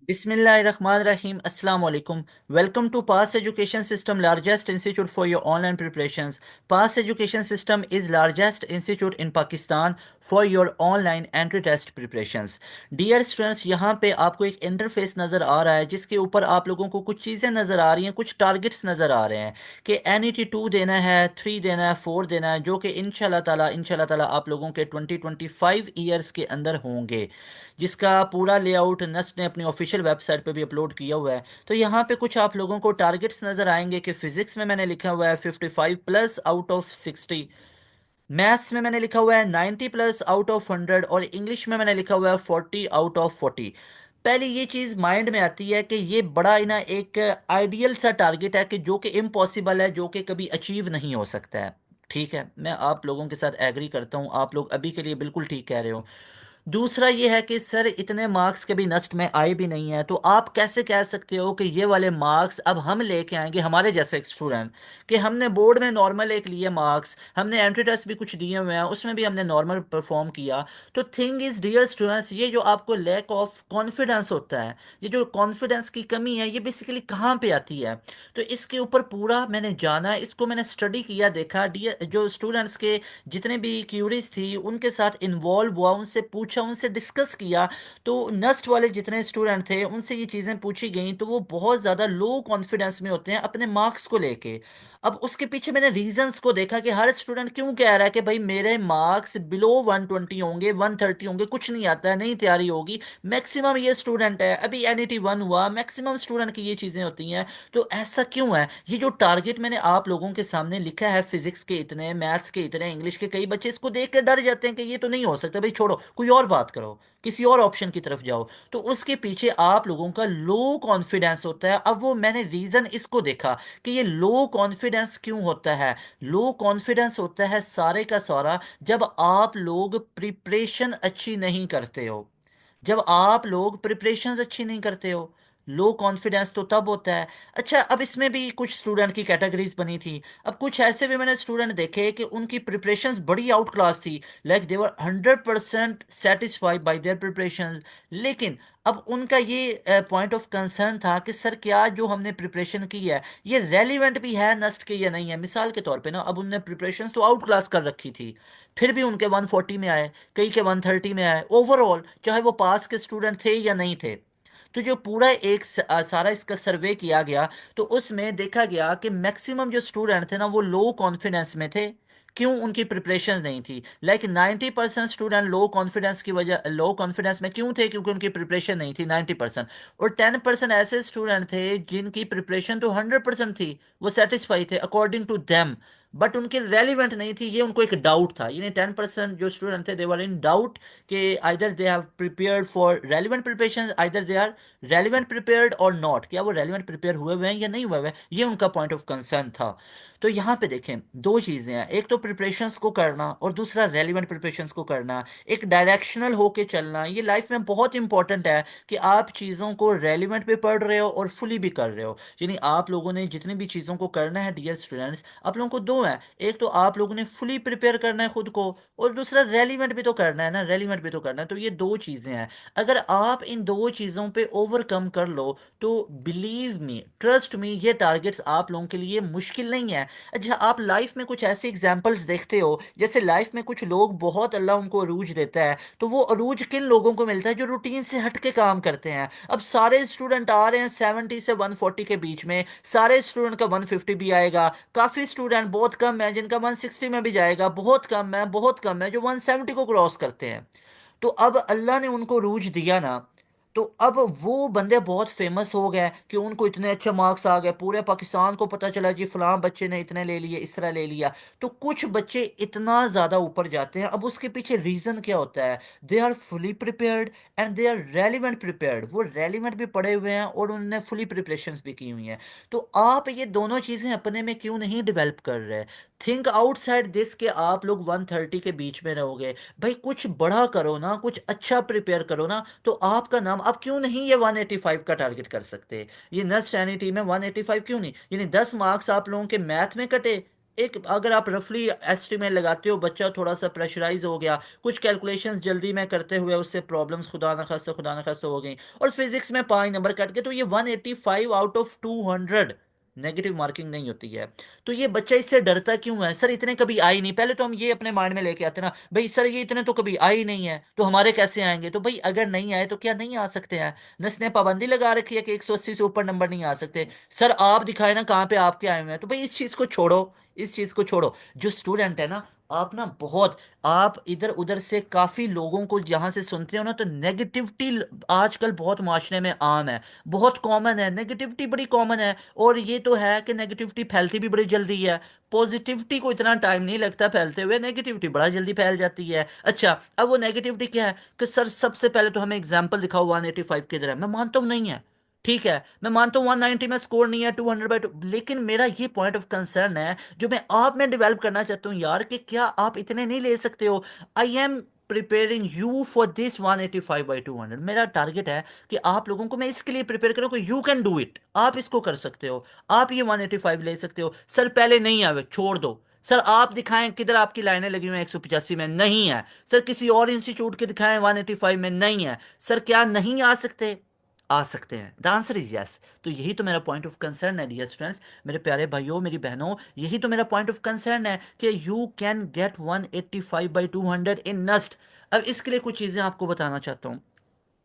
Bismillahirrahmanirrahim. Assalamu alaikum. Welcome to Pass Education System, largest institute for your online preparations. Pass Education System is largest institute in Pakistan for your online entry test preparations. Dear students, यहाँ पे आपको एक interface नज़र आ रहा है जिसके ऊपर आप लोगों को कुछ चीज़ें नज़र आ रही हैं, कुछ टारगेट्स नज़र आ रहे हैं कि NET 2 देना है, 3 देना है, 4 देना है, जो कि इंशाल्लाह ताला आप लोगों के 2025 ईयर्स के अंदर होंगे, जिसका पूरा लेआउट नस्ट ने अपनी ऑफिशियल वेबसाइट पे भी अपलोड किया हुआ है। तो यहाँ पे कुछ आप लोगों को टारगेट्स नज़र आएंगे कि फिजिक्स में मैंने लिखा हुआ है 55 प्लस आउट ऑफ 60, मैथ्स में मैंने लिखा हुआ है 90 प्लस आउट ऑफ 100, और इंग्लिश में मैंने लिखा हुआ है 40 आउट ऑफ 40। पहले ये चीज़ माइंड में आती है कि ये बड़ा ही ना एक आइडियल सा टारगेट है कि जो कि इम्पॉसिबल है, जो कि कभी अचीव नहीं हो सकता है। ठीक है, मैं आप लोगों के साथ एग्री करता हूँ, आप लोग अभी के लिए बिल्कुल ठीक कह रहे हो। दूसरा ये है कि सर इतने मार्क्स कभी नस्ट में आए भी नहीं है, तो आप कैसे कह सकते हो कि ये वाले मार्क्स अब हम लेके आएंगे, हमारे जैसे एक स्टूडेंट, कि हमने बोर्ड में नॉर्मल एक लिए मार्क्स, हमने एंट्री टेस्ट भी कुछ दिए हुए हैं, उसमें भी हमने नॉर्मल परफॉर्म किया। तो थिंग इज डियर स्टूडेंट्स, ये जो आपको लैक ऑफ कॉन्फिडेंस होता है, ये जो कॉन्फिडेंस की कमी है, ये बेसिकली कहाँ पे आती है? तो इसके ऊपर पूरा मैंने जाना, इसको मैंने स्टडी किया, देखा डियर जो स्टूडेंट्स के जितने भी क्यूरीज थी उनके साथ इन्वॉल्व हुआ, उनसे पूछा, उनसे डिस्कस किया। तो नस्ट वाले जितने स्टूडेंट थे उनसे ये चीज़ें पूछी गई, तो वो बहुत ज़्यादा लो कॉन्फिडेंस में होते हैं अपने मार्क्स को लेके। अब उसके पीछे मैंने रीजंस को देखा कि हर स्टूडेंट क्यों कह रहा है कि भाई मेरे मार्क्स बिलो 120 होंगे, 130 होंगे, कुछ नहीं आता है, नहीं तैयारी होगी। मैक्सिमम ये स्टूडेंट है, अभी NET 1 हुआ, मैक्सिमम स्टूडेंट की ये चीज़ें होती हैं। तो ऐसा क्यों है? ये जो टारगेट मैंने आप लोगों के सामने लिखा है, फिजिक्स के इतने, मैथ्स के इतने, इंग्लिश के, कई बच्चे इसको देख कर डर जाते हैं कि ये तो नहीं हो सकता, भाई छोड़ो, कोई और बात करो, किसी और ऑप्शन की तरफ जाओ। तो उसके पीछे आप लोगों का लो कॉन्फिडेंस होता है। अब वो मैंने रीजन इसको देखा कि ये लो कॉन्फिडेंस क्यों होता है। लो कॉन्फिडेंस होता है सारे का सारा जब आप लोग प्रिपरेशन अच्छी नहीं करते हो, जब आप लोग प्रिपरेशंस अच्छी नहीं करते हो। लो कॉन्फिडेंस तो तब होता है। अच्छा, अब इसमें भी कुछ स्टूडेंट की कैटेगरीज बनी थी। अब कुछ ऐसे भी मैंने स्टूडेंट देखे कि उनकी प्रिपरेशंस बड़ी आउट क्लास थी, like they were 100% satisfied by there preparations. लेकिन अब उनका ये पॉइंट ऑफ कंसर्न था कि सर क्या जो हमने प्रिपरेशन की है ये रेलिवेंट भी है नस्ट के या नहीं है। मिसाल के तौर पे ना, अब उनने प्रिपरेशंस तो आउट क्लास कर रखी थी, फिर भी उनके 140 में आए, कई के 130 में आए, ओवरऑल चाहे वो पास के स्टूडेंट थे या नहीं थे। तो जो पूरा एक सारा इसका सर्वे किया गया, तो उसमें देखा गया कि मैक्सिमम जो स्टूडेंट थे ना वो लो कॉन्फिडेंस में थे। क्यों? उनकी प्रिपरेशन नहीं थी। लाइक 90% स्टूडेंट लो कॉन्फिडेंस में क्यों थे? क्योंकि उनकी प्रिपरेशन नहीं थी, 90%। और 10% ऐसे स्टूडेंट थे जिनकी प्रिपरेशन तो 100% थी, वो सेटिस्फाई थे अकॉर्डिंग टू देम, बट उनकी रेलिवेंट नहीं थी, ये उनको एक डाउट था। यानी 10% जो स्टूडेंट थे दे वर इन डाउट कि either they have prepared for relevant preparation, either they are relevant prepared और नॉट, क्या वो रेलिवेंट प्रिपेयर हुए हुए हैं या नहीं हुए हुए हैं, ये उनका पॉइंट ऑफ कंसर्न था। तो यहाँ पे देखें, दो चीज़ें हैं, एक तो प्रिपरेशंस को करना और दूसरा रेलिवेंट प्रिपरेशंस को करना। एक डायरेक्शनल होके चलना ये लाइफ में बहुत इंपॉर्टेंट है कि आप चीज़ों को रेलिवेंट भी पढ़ रहे हो और फुली भी कर रहे हो। यानी आप लोगों ने जितनी भी चीज़ों को करना है डियर स्टूडेंट्स, आप लोगों को दो है, एक तो आप लोगों ने फुली प्रिपेयर करना है खुद को, और दूसरा रेलिवेंट भी तो करना है ना, रेलिवेंट भी तो करना है। तो ये दो चीज़ें हैं। अगर आप इन दो चीज़ों पे ओवरकम कर लो तो बिलीव मी, ट्रस्ट मी, ये टारगेट्स आप लोगों के लिए मुश्किल नहीं है। अच्छा, आप लाइफ में कुछ ऐसे एग्जाम्पल्स देखते हो, जैसे लाइफ में कुछ लोग बहुत अल्लाह उनको अरूज देता है, तो वो अरूज किन लोगों को मिलता है? जो रूटीन से हट के काम करते हैं। अब सारे स्टूडेंट आ रहे हैं 70 से 140 के बीच में, सारे स्टूडेंट का 150 भी आएगा, काफ़ी स्टूडेंट बहुत कम है जिनका 160 में भी जाएगा, बहुत कम है, बहुत कम है जो 170 को क्रॉस करते हैं। तो अब अल्लाह ने उनको रूज दिया ना, तो अब वो बंदे बहुत फेमस हो गए कि उनको इतने अच्छे मार्क्स आ गए, पूरे पाकिस्तान को पता चला जी फलां बच्चे ने इतने ले लिए, इस तरह ले लिया। तो कुछ बच्चे इतना ज़्यादा ऊपर जाते हैं, अब उसके पीछे रीज़न क्या होता है? They are fully prepared and they are relevant prepared. वो रेलिवेंट भी पढ़े हुए हैं और उन्होंने फुली प्रिपरेशंस भी की हुई हैं। तो आप ये दोनों चीज़ें अपने में क्यों नहीं डेवलप कर रहे? थिंक आउटसाइड दिस के आप लोग 130 के बीच में रहोगे। भाई कुछ बड़ा करो ना, कुछ अच्छा प्रिपेयर करो ना, तो आपका नाम, आप क्यों नहीं ये 185 का टारगेट कर सकते? ये नेक्स्ट एनईटी में 185 क्यों नहीं? यानी 10 मार्क्स आप लोगों के मैथ में कटे, एक अगर आप रफली एस्टिमेट लगाते हो, बच्चा थोड़ा सा प्रेशराइज हो गया, कुछ कैलकुलेशंस जल्दी में करते हुए उससे प्रॉब्लम्स खुदा न खास्ता हो गई, और फिजिक्स में 5 नंबर कट गए, तो ये 185 आउट ऑफ 200 नेगेटिव मार्किंग नहीं होती है। तो ये बच्चा इससे डरता क्यों है? सर इतने कभी आई नहीं। पहले तो हम ये अपने माइंड में लेके आते ना, भाई सर ये इतने तो कभी आई नहीं है, तो हमारे कैसे आएंगे? तो भाई अगर नहीं आए तो क्या नहीं आ सकते हैं? नस ने पाबंदी लगा रखी है कि 180 से ऊपर नंबर नहीं आ सकते। सर आप दिखाए ना कहाँ पे आपके आए हुए हैं। तो भाई इस चीज को छोड़ो, इस चीज को छोड़ो। जो स्टूडेंट है ना, आप ना बहुत, आप इधर उधर से काफी लोगों को जहां से सुनते हो ना, तो नेगेटिविटी आजकल बहुत माशरे में आम है, बहुत कॉमन है, नेगेटिविटी बड़ी कॉमन है। और ये तो है कि नेगेटिविटी फैलती भी बड़ी जल्दी है, पॉजिटिविटी को इतना टाइम नहीं लगता फैलते हुए, नेगेटिविटी बड़ा जल्दी फैल जाती है। अच्छा, अब वो नेगेटिविटी क्या है कि सर सबसे पहले तो हमें एग्जाम्पल दिखाओ 185 किधर है। मैं मानता हूँ नहीं है, ठीक है, मैं मानता हूँ 190 में स्कोर नहीं है, 200/2, लेकिन मेरा ये पॉइंट ऑफ कंसर्न है जो मैं आप में डेवलप करना चाहता हूँ यार, कि क्या आप इतने नहीं ले सकते हो? I am preparing you for this 185/200। मेरा टारगेट है कि आप लोगों को मैं इसके लिए प्रिपेयर करूँ कि यू कैन डू इट, आप इसको कर सकते हो, आप ये 185 ले सकते हो। सर पहले नहीं आवे, छोड़ दो। सर आप दिखाएं किधर आपकी लाइनें लगी हुई हैं 185 में, नहीं है। सर किसी और इंस्टीट्यूट के दिखाएं 185 में, नहीं है। सर क्या नहीं आ सकते? आ सकते हैं। The answer is yes. तो यही तो मेरा पॉइंट ऑफ कंसर्न है डियर स्टूडेंट्स, मेरे प्यारे भाइयों मेरी बहनों, यही तो मेरा पॉइंट ऑफ कंसर्न है कि you can get 185/200 in NEST. अब इसके लिए कुछ चीजें आपको बताना चाहता हूँ।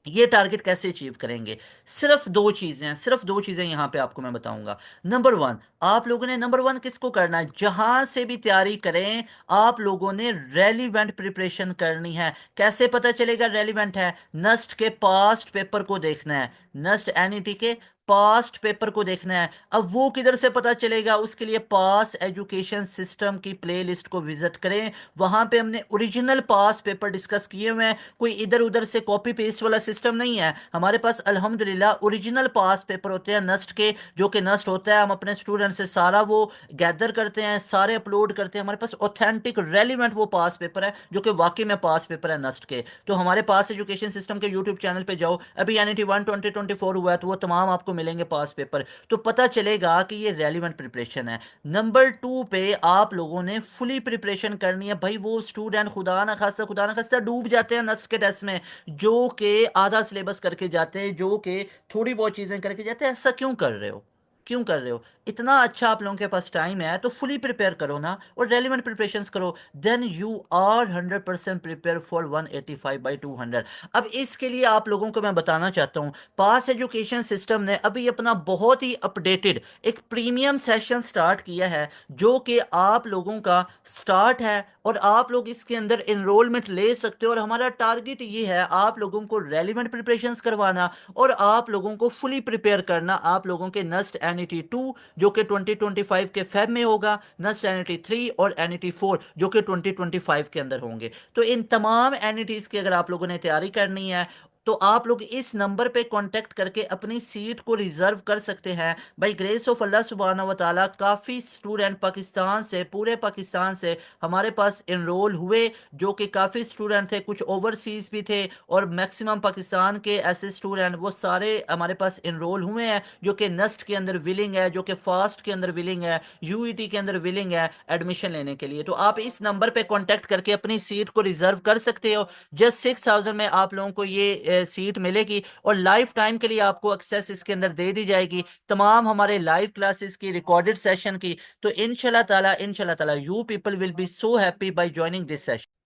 ये टारगेट कैसे अचीव करेंगे? सिर्फ दो चीजें हैं, सिर्फ दो चीजें यहां पे आपको मैं बताऊंगा। नंबर वन, आप लोगों ने नंबर वन किसको करना है? जहां से भी तैयारी करें, आप लोगों ने रेलिवेंट प्रिपरेशन करनी है। कैसे पता चलेगा रेलिवेंट है? नस्ट के पास्ट पेपर को देखना है, नस्ट एनईटी के पास्ट पेपर को देखना है। अब वो किधर से पता चलेगा? उसके लिए पास एजुकेशन सिस्टम की प्लेलिस्ट को विजिट करें, वहां पे हमने ओरिजिनल पास पेपर डिस्कस किए हुए हैं, कोई इधर उधर से कॉपी पेस्ट वाला सिस्टम नहीं है हमारे पास। अल्हम्दुलिल्लाह ओरिजिनल पास पेपर होते हैं नस्ट के, जो कि नस्ट होता है, हम अपने स्टूडेंट से सारा वो गैदर करते हैं, सारे अपलोड करते हैं, हमारे पास ऑथेंटिक रेलिवेंट वो पास पेपर है जो कि वाकई में पास पेपर है नस्ट के। तो हमारे पास एजुकेशन सिस्टम के यूट्यूब चैनल पे जाओ, अभी एनईटी 1 2024 हुआ है, तो वो तमाम आपको मिलेंगे पास पेपर, तो पता चलेगा कि ये रेलिवेंट प्रिपरेशन है। नंबर टू पे आप लोगों ने फुली प्रिपरेशन करनी है। भाई वो स्टूडेंट खुदा ना खास्ता डूब जाते हैं नस्ट के टेस्ट में, जो कि आधा सिलेबस करके जाते हैं, जो कि थोड़ी बहुत चीजें करके जाते हैं। ऐसा क्यों कर रहे हो? क्यों कर रहे हो? इतना अच्छा आप लोगों के पास टाइम है तो फुली प्रिपेयर करो ना, और रेलिवेंट प्रिपरेशंस करो। Then you are 100% prepare for 185/200। अब इसके लिए आप लोगों को मैं बताना चाहता हूँ, पास एजुकेशन सिस्टम ने अभी अपना बहुत ही अपडेटेड एक प्रीमियम सेशन स्टार्ट किया है, जो कि आप लोगों का स्टार्ट है, और आप लोग इसके अंदर एनरोलमेंट ले सकते हो। और हमारा टारगेट ये है आप लोगों को रेलिवेंट प्रिपरेशंस करवाना, और आप लोगों को फुली प्रिपेयर करना। आप लोगों के नस्ट एनईटी 2 जो कि 2025 के फेब में होगा, नस्ट एनईटी 3 और एनईटी 4 जो कि 2025 के अंदर होंगे। तो इन तमाम एनईटीज की अगर आप लोगों ने तैयारी करनी है, तो आप लोग इस नंबर पे कांटेक्ट करके अपनी सीट को रिजर्व कर सकते हैं। बाई ग्रेस ऑफ अल्लाह सुब्हाना व तआला काफ़ी स्टूडेंट पाकिस्तान से, पूरे पाकिस्तान से हमारे पास इनरोल हुए, जो कि काफ़ी स्टूडेंट थे, कुछ ओवरसीज भी थे, और मैक्सिमम पाकिस्तान के ऐसे स्टूडेंट वो सारे हमारे पास इनरोल हुए हैं, जो कि नस्ट के अंदर विलिंग है, जो कि फास्ट के अंदर विलिंग है, यूईटी के अंदर विलिंग है एडमिशन लेने के लिए। तो आप इस नंबर पे कांटेक्ट करके अपनी सीट को रिजर्व कर सकते हो। जस्ट 6,000 में आप लोगों को ये सीट मिलेगी, और लाइफ टाइम के लिए आपको एक्सेस इसके अंदर दे दी जाएगी, तमाम हमारे लाइव क्लासेस की, रिकॉर्डेड सेशन की। तो इंशाल्लाह ताला you people will be so happy by joining this session.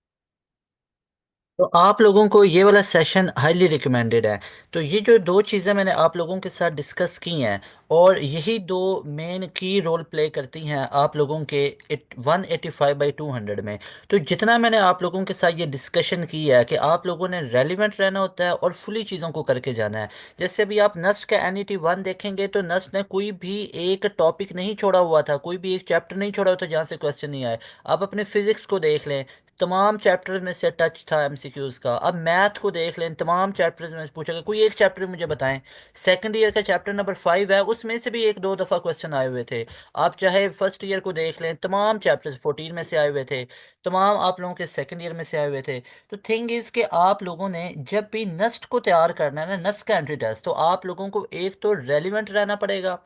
तो आप लोगों को ये वाला सेशन हाईली रिकमेंडेड है। तो ये जो दो चीज़ें मैंने आप लोगों के साथ डिस्कस की हैं, और यही दो मेन की रोल प्ले करती हैं आप लोगों के 185/200 में। तो जितना मैंने आप लोगों के साथ ये डिस्कशन की है कि आप लोगों ने रेलिवेंट रहना होता है और फुली चीज़ों को करके जाना है। जैसे अभी आप नस्ट का एनईटी 1 देखेंगे, तो नस्ट ने कोई भी एक टॉपिक नहीं छोड़ा हुआ था, कोई भी एक चैप्टर नहीं छोड़ा हुआ था जहाँ से क्वेश्चन नहीं आए। आप अपने फिजिक्स को देख लें, तमाम चैप्टर्स में से टच था एमसीक्यूज का। अब मैथ को देख लें, तमाम चैप्टर्स में से पूछा गया, कोई एक चैप्टर मुझे बताएं। सेकंड ईयर का चैप्टर नंबर 5 है, उसमें से भी एक दो दफ़ा क्वेश्चन आए हुए थे। आप चाहे फर्स्ट ईयर को देख लें, तमाम चैप्टर्स 14 में से आए हुए थे, तमाम आप लोगों के सेकंड ईयर में से आए हुए थे। तो थिंग इज़ कि आप लोगों ने जब भी नस्ट को तैयार करना है ना, नस्ट का एंट्री टेस्ट, तो आप लोगों को एक तो रेलिवेंट रहना पड़ेगा,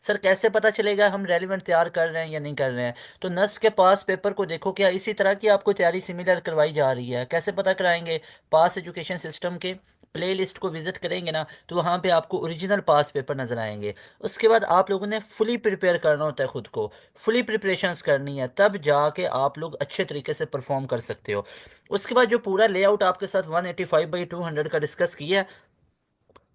सर कैसे पता चलेगा हम रेलिवेंट तैयार कर रहे हैं या नहीं कर रहे हैं? तो नस्ट के पास पेपर को देखो, क्या इसी तरह की आपको तैयारी सिमिलर करवाई जा रही है? कैसे पता कराएंगे? पास एजुकेशन सिस्टम के प्ले लिस्ट को विजिट करेंगे ना, तो वहाँ पे आपको ओरिजिनल पास पेपर नजर आएंगे। उसके बाद आप लोगों ने फुली प्रिपेयर करना होता है खुद को, फुली प्रिपरेशंस करनी है, तब जाके आप लोग अच्छे तरीके से परफॉर्म कर सकते हो। उसके बाद जो पूरा लेआउट आपके साथ 185/200 का डिस्कस किया,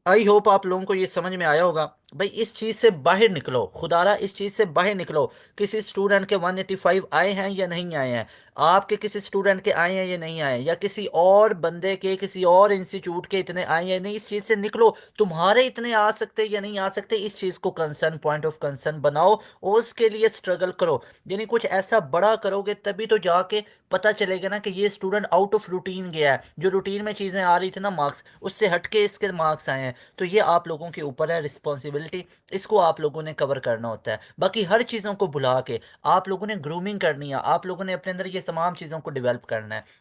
आई होप आप लोगों को ये समझ में आया होगा। भाई इस चीज से बाहर निकलो, खुदारा इस चीज से बाहर निकलो। किसी स्टूडेंट के 185 आए हैं या नहीं आए हैं, आपके किसी स्टूडेंट के आए हैं या नहीं आए, या किसी और बंदे के किसी और इंस्टीट्यूट के इतने आए हैं नहीं, इस चीज से निकलो। तुम्हारे इतने आ सकते या नहीं आ सकते, इस चीज को कंसर्न, पॉइंट ऑफ कंसर्न बनाओ और उसके लिए स्ट्रगल करो। यानी कुछ ऐसा बड़ा करोगे तभी तो जाके पता चलेगा ना कि ये स्टूडेंट आउट ऑफ रूटीन गया है। जो रूटीन में चीजें आ रही थी ना मार्क्स, उससे हटके इसके मार्क्स आए हैं। तो ये आप लोगों के ऊपर है रिस्पॉन्सिबिलिटी, इसको आप लोगों ने कवर करना होता है। बाकी हर चीज़ों को भुला के आप लोगों ने ग्रूमिंग करनी है, आप लोगों ने अपने अंदर ये तमाम चीज़ों को डेवलप करना है।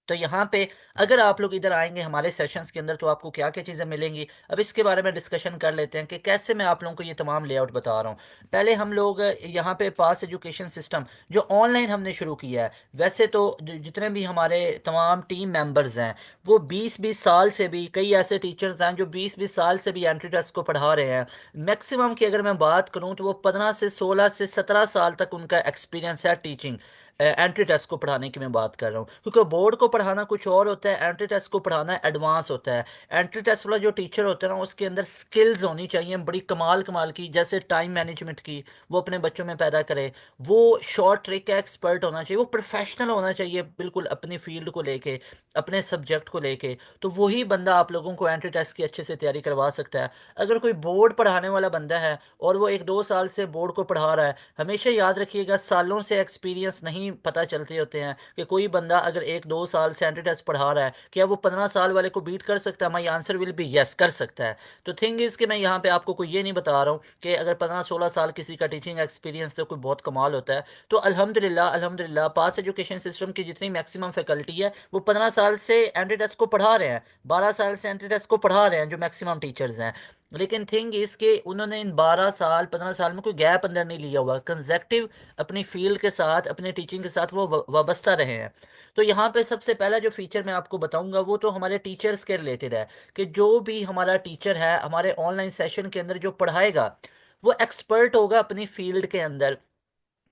तो यहाँ पे अगर आप लोग इधर आएंगे हमारे सेशंस के अंदर, तो आपको क्या क्या चीज़ें मिलेंगी, अब इसके बारे में डिस्कशन कर लेते हैं कि कैसे मैं आप लोगों को ये तमाम लेआउट बता रहा हूँ। पहले हम लोग यहाँ पे पास एजुकेशन सिस्टम जो ऑनलाइन हमने शुरू किया है, वैसे तो जितने भी हमारे तमाम टीम मेंबर्स हैं, वो 20-20 साल से भी, कई ऐसे टीचर्स हैं जो 20-20 साल से भी एंट्री टेस्ट को पढ़ा रहे हैं। मैक्सिमम की अगर मैं बात करूँ तो वो 15 से 16 से 17 साल तक उनका एक्सपीरियंस है टीचिंग, एंट्री टेस्ट को पढ़ाने की मैं बात कर रहा हूँ। क्योंकि बोर्ड को पढ़ाना कुछ और होता है, एंट्री टेस्ट को पढ़ाना एडवांस होता है। एंट्री टेस्ट वाला जो टीचर होता है ना, उसके अंदर स्किल्स होनी चाहिए बड़ी कमाल कमाल की, जैसे टाइम मैनेजमेंट की वो अपने बच्चों में पैदा करे। वो शॉर्ट ट्रिक का एक्सपर्ट होना चाहिए, वो प्रोफेशनल होना चाहिए बिल्कुल अपनी फील्ड को लेके, अपने सब्जेक्ट को लेके। तो वही बंदा आप लोगों को एंट्री टेस्ट की अच्छे से तैयारी करवा सकता है। अगर कोई बोर्ड पढ़ाने वाला बंदा है और वो 1-2 साल से बोर्ड को पढ़ा रहा है, हमेशा याद रखिएगा सालों से एक्सपीरियंस नहीं पता चलते होते हैं। कि कोई बंदा अगर 1-2 साल से एंट्री टेस्ट पढ़ा रहा है, क्या वो 15 साल वाले को बीट कर सकता है? My answer will be yes, कर सकता है। तो थिंग इज कि मैं यहाँ पे आपको कोई ये नहीं बता रहा हूँ कि अगर 15-16 साल किसी का टीचिंग एक्सपीरियंस तो कोई बहुत कमाल होता है। तो अल्हम्दुलिल्लाह अल्हम्दुलिल्लाह पास एजुकेशन सिस्टम की जितनी मैक्सिमम फैकल्टी है, वो 15 साल से एंट्री टेस्ट को पढ़ा रहे हैं, 12 साल से एंट्री टेस्ट को पढ़ा रहे हैं जो मैक्सिमम टीचर्स हैं। लेकिन थिंग इसके उन्होंने इन 12 साल 15 साल में कोई गैप अंदर नहीं लिया हुआ, कंजेक्टिव अपनी फील्ड के साथ, अपने टीचिंग के साथ वो वाबस्ता रहे हैं। तो यहाँ पे सबसे पहला जो फीचर मैं आपको बताऊंगा वो तो हमारे टीचर्स के रिलेटेड है। कि जो भी हमारा टीचर है हमारे ऑनलाइन सेशन के अंदर जो पढ़ाएगा, वो एक्सपर्ट होगा अपनी फील्ड के अंदर।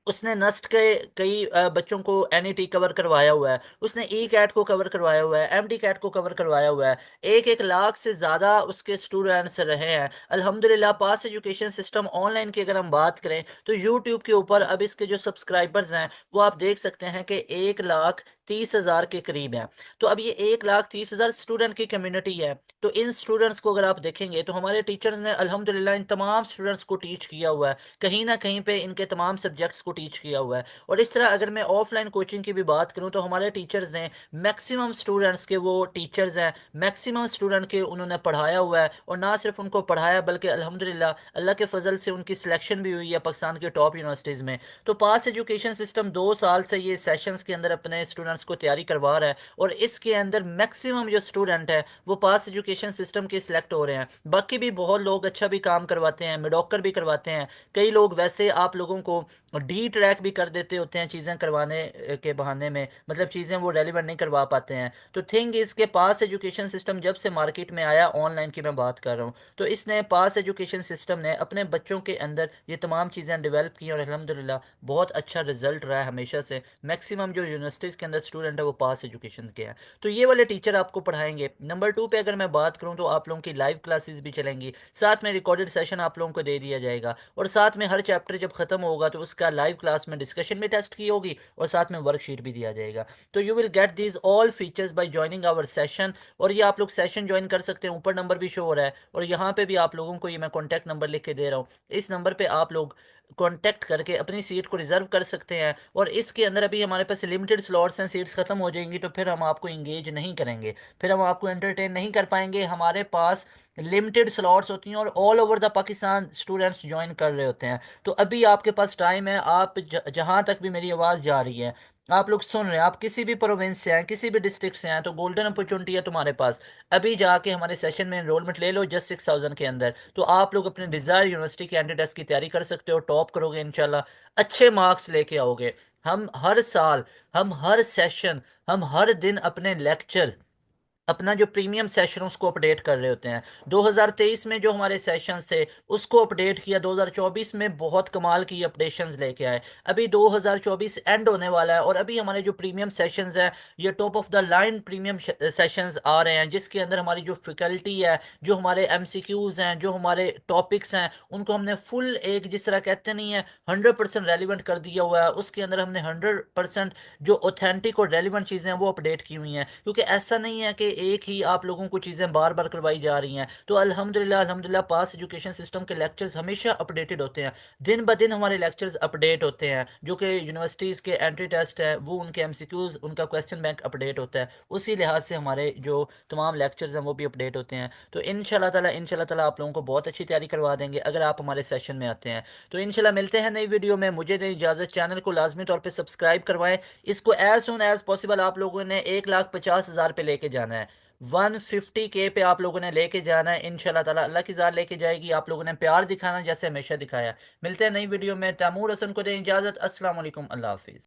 उसने नस्ट के कई बच्चों को एनईटी कवर करवाया हुआ है, उसने ई कैट को कवर करवाया हुआ है, एमडी कैट को कवर करवाया हुआ है। 1-1 लाख से ज़्यादा उसके स्टूडेंट्स रहे हैं। अल्हम्दुलिल्लाह पास एजुकेशन सिस्टम ऑनलाइन की अगर हम बात करें तो यूट्यूब के ऊपर अब इसके जो सब्सक्राइबर्स हैं वो आप देख सकते हैं कि 1,30,000 के करीब हैं। तो अब ये 1,30,000 स्टूडेंट की कम्युनिटी है। तो इन स्टूडेंट्स को अगर आप देखेंगे तो हमारे टीचर्स ने अल्हम्दुलिल्लाह इन तमाम स्टूडेंट्स को टीच किया हुआ है, कहीं ना कहीं पे इनके तमाम सब्जेक्ट्स को टीच किया हुआ है। और इस तरह अगर मैं ऑफलाइन कोचिंग की भी बात करूं तो हमारे टीचर्स ने मैक्सिमम स्टूडेंट्स के वो टीचर्स हैं, मैक्सिमम स्टूडेंट के उन्होंने पढ़ाया हुआ है। और ना सिर्फ उनको पढ़ाया बल्कि अल्हम्दुलिल्लाह अल्लाह के फजल से उनकी सिलेक्शन भी हुई है पाकिस्तान के टॉप यूनिवर्सिटीज़ में। तो पास एजुकेशन सिस्टम 2 साल से ये सेशंस के अंदर अपने स्टूडेंट्स को तैयारी करवा रहा है, और इसके अंदर मैक्सिमम जो स्टूडेंट है वो पास एजुकेशन सिस्टम के सिलेक्ट हो रहे हैं। बाकी भी बहुत लोग अच्छा भी काम करवाते हैं, मिडोकर भी करवाते हैं। कई लोग वैसे आप लोगों को डी ट्रैक भी कर देते होते हैं चीज़ें करवाने के बहाने में, मतलब चीज़ें वो रेलिवेंट नहीं करवा पाते हैं। तो थिंग इसके पास एजुकेशन सिस्टम जब से मार्केट में आया, ऑनलाइन की मैं बात कर रहा हूँ, तो इसने पास एजुकेशन सिस्टम ने अपने बच्चों के अंदर ये तमाम चीज़ें डेवलप की और अल्हम्दुलिल्लाह बहुत अच्छा रिजल्ट रहा है हमेशा से। मैक्सिमम जो यूनिवर्सिटीज़ के अंदर स्टूडेंट है वो पास एजुकेशन के हैं। तो ये वाले टीचर आपको पढ़ाएंगे। नंबर 2 पे अगर मैं बात करूँ तो आप लोगों की लाइव क्लासेस भी चलेंगी, साथ में रिकॉर्डेड सेशन आप लोगों को दे दिया जाएगा, और साथ में हर चैप्टर जब खत्म होगा तो उसका लाइव क्लास में डिस्कशन भी टेस्ट की होगी और साथ में वर्कशीट भी दिया जाएगा। तो you will get these all features by joining our session. और ये आप लोग सेशन ज्वाइन कर सकते हैं, ऊपर नंबर भी शो हो रहा है, और यहाँ पे भी आप लोगों को ये मैं कॉन्टैक्ट नंबर लिख के दे रहा हूँ। इस नंबर पे आप लोग कांटेक्ट करके अपनी सीट को रिजर्व कर सकते हैं। और इसके अंदर अभी हमारे पास लिमिटेड स्लॉट्स हैं, सीट्स खत्म हो जाएंगी तो फिर हम आपको इंगेज नहीं करेंगे, फिर हम आपको एंटरटेन नहीं कर पाएंगे। हमारे पास लिमिटेड स्लॉट्स होती हैं और all over the Pakistan students join कर रहे होते हैं। तो अभी आपके पास टाइम है, आप जहां तक भी मेरी आवाज़ जा रही है, आप लोग सुन रहे हैं, आप किसी भी प्रोविंस से हैं, किसी भी डिस्ट्रिक्ट से हैं, तो गोल्डन अपॉर्चुनिटी है तुम्हारे पास। अभी जाके हमारे सेशन में एनरोलमेंट ले लो, जस्ट 6,000 के अंदर, तो आप लोग अपने डिजायर यूनिवर्सिटी के एंट्री टेस्ट की तैयारी कर सकते हो, टॉप करोगे इंशाल्लाह, अच्छे मार्क्स लेके आओगे। हम हर साल, हम हर सेशन, हम हर दिन अपने लेक्चर्स, अपना जो प्रीमियम सेशन उसको अपडेट कर रहे होते हैं। 2023 में जो हमारे सेशंस थे उसको अपडेट किया, 2024 में बहुत कमाल की अपडेशंस लेके आए। अभी 2024 एंड होने वाला है और अभी हमारे जो प्रीमियम सेशंस हैं, ये top of the line premium sessions आ रहे हैं, जिसके अंदर हमारी जो फैकल्टी है, जो हमारे एमसीक्यूज हैं, जो हमारे टॉपिक्स हैं, उनको हमने फुल, एक जिस तरह कहते नहीं है 100% रेलिवेंट कर दिया हुआ है। उसके अंदर हमने 100% जो ऑथेंटिक और रेलिवेंट चीज़ें हैं वो अपडेट की हुई हैं, क्योंकि ऐसा नहीं है कि एक ही आप लोगों को चीज़ें बार बार करवाई जा रही हैं। तो अल्हम्दुलिल्लाह अल्हम्दुलिल्लाह पास एजुकेशन सिस्टम के लेक्चर्स हमेशा अपडेटेड होते हैं। दिन ब दिन हमारे लेक्चर्स अपडेट होते हैं, जो कि यूनिवर्सिटीज़ के एंट्री टेस्ट है वो, उनके एमसीक्यूज, उनका क्वेश्चन बैंक अपडेट होता है। उसी लिहाज से हमारे जो तमाम लेक्चर्स हैं वो भी अपडेट होते हैं। तो इंशाल्लाह ताला आप लोगों को बहुत अच्छी तैयारी करवा देंगे अगर आप हमारे सेशन में आते हैं। तो इंशाल्लाह मिलते हैं नई वीडियो में, मुझे दें इजाज़त। चैनल को लाजमी तौर पर सब्सक्राइब करवाएं। इसको एज सुन एज पॉसिबल आप लोगों ने 1,50,000 पे लेके जाना है, 150K पे आप लोगों ने लेके जाना है। इंशाल्लाह ताला अल्लाह की ज़ात लेके जाएगी। आप लोगों ने प्यार दिखाना जैसे हमेशा दिखाया। मिलते हैं नई वीडियो में। तैमूर हसन को दें इजाज़त। अस्सलाम वालेकुम, अल्लाह हाफिज़।